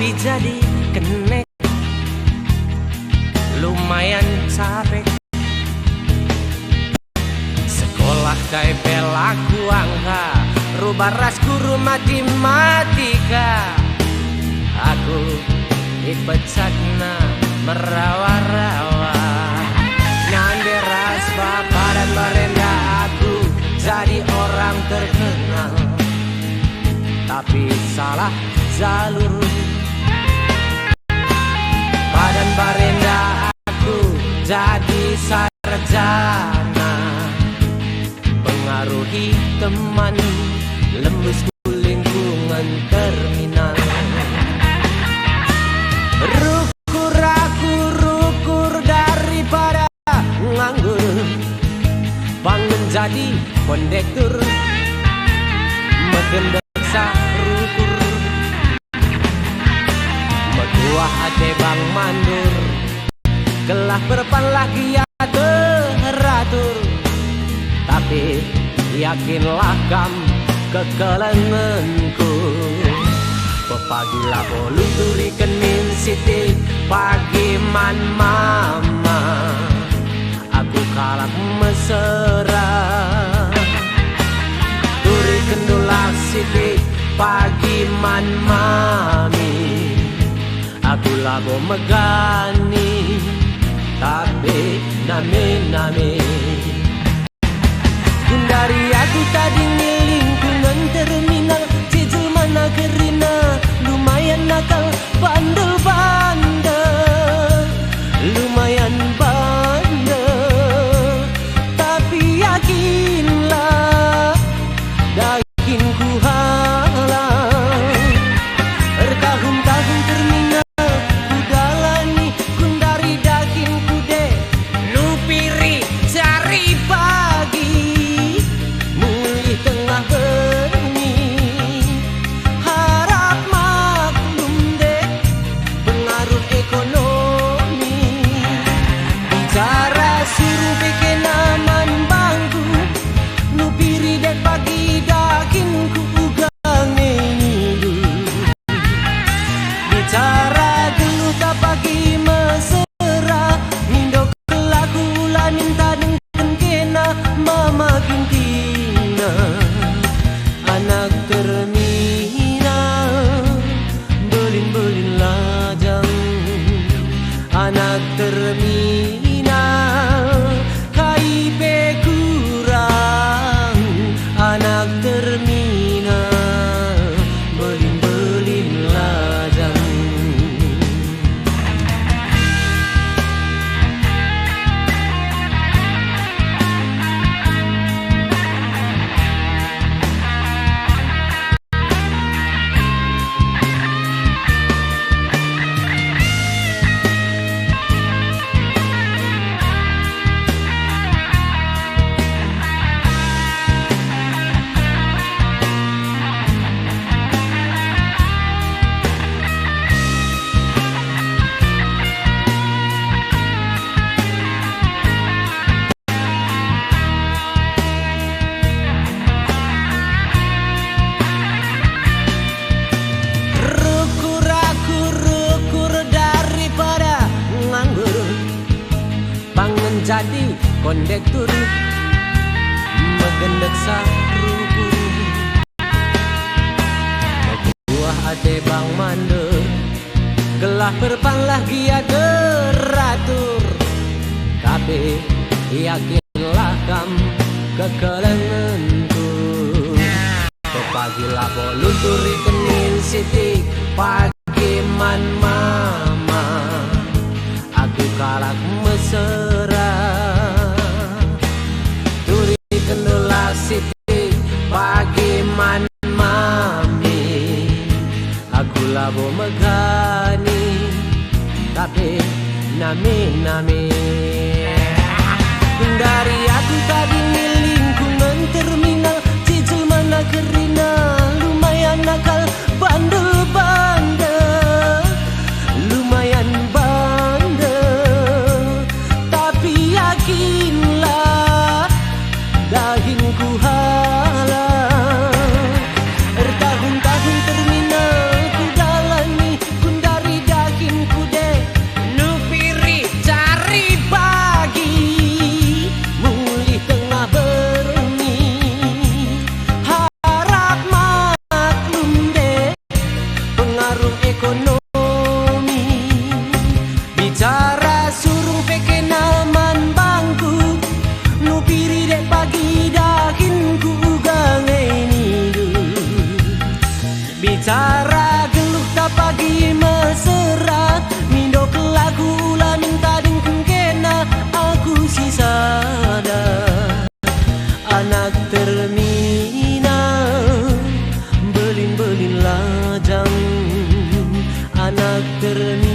tapi jadi kenek. Lumayan capek. Sekolah kayak pelaku angka, rubah ras guru matematika. Aku ipecakna merawa-rawa, nande ras bapak dan merenda. Aku jadi orang terkenal, tapi salah jalur. Badan barenda aku jadi sarjana, pengaruhi teman, lembus lingkungan terminal. Rukur aku rukur daripada nganggur, bangun jadi kondektur, megendeksa rukur. Metuah ate bang mandur, gelah berpalah gia teratur. Tapi yakinlah kam kekelenganku. Pepagilah bolu turikan min siti pagi man mama. Aku kalak mesra turikan dulak siti pagi man mami. Aku labo megani tapi name-name. Dari aku tadi lingkungan terminal, cicil mana kerina, lumayan nakal, bandel-bandel, lumayan bandel. Tapi yakinlah dagingku halal. Bertahun-tahun terminal ku dalani, kun dari dagingku deh nupiri cari pagi. Tengah bengi harap maklum deh pengaruh ekonomi. Bicara suruh bikin aman bangku, nupiri dek pagi dagingku ugang ngilu. Bicara geluh tak pagi mesra, mindok kelaku ulanin tadengken kena mama kintina. Anak terminal belin-belin lajang, anak terminal KIP kurang, anak terminal belin-belin lajang. Jadi kondektur, megendeksa rukur. Buah ate bang mandor, gelah berpalah gia teratur. Tapi yakinlah kam kekelenganku. Pepagilah bolu turikan min siti pagi man mama. Aku kalak mesra turikan dulak siti pagi man mami. Aku labo megani tapi name-name. Dari aku tadi lingkungan terminal, cicil mana kerina, lumayan nakal, bandel-bandel, lumayan bandel. Tapi yakinlah dagingku halal. Bertahun-tahun terminal ku jalani, ku Cara geluh tak pagi mesra mindo kelaku ulah minta dingkeng kena aku sisada anak terminal belin-belin lajang anak terminal